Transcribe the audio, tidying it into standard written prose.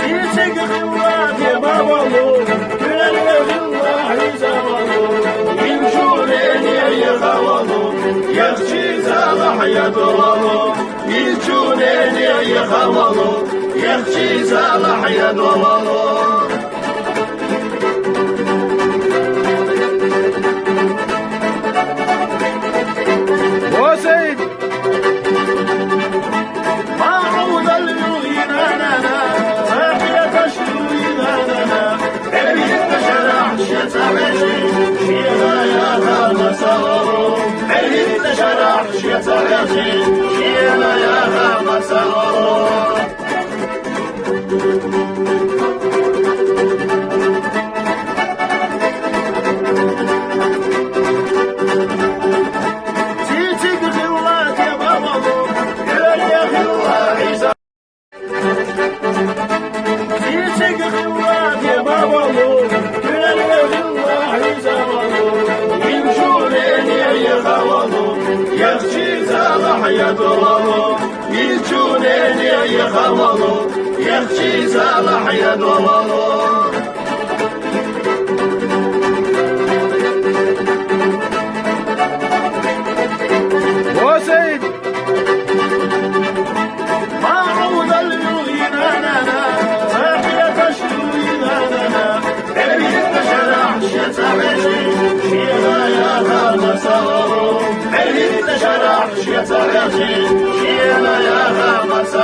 Çiçek hıllat ya babalı, gülerle hıllah zavallı. İlçuneni yıkamalı, yakçı zalah ya dolalı. İlçuneni yıkamalı, yakçı zalah ya dolalı. Hüseyin. معروض اليوينانا فاكرة تشوينانا عريت شرح شتعشي شيرا يا هذا صارو عريت شرح شتعشي شيرا يا هذا صارو ya dolalı, İlçuneni yıkamalı, yakçı zalah ya dolalı. Hüseyin. معروض اليوينانا فاكرة تشوينانا عريت شرح شتعشي شيرا يا هذا صارو عريت شرح شتعشي شيرا يا هذا صارو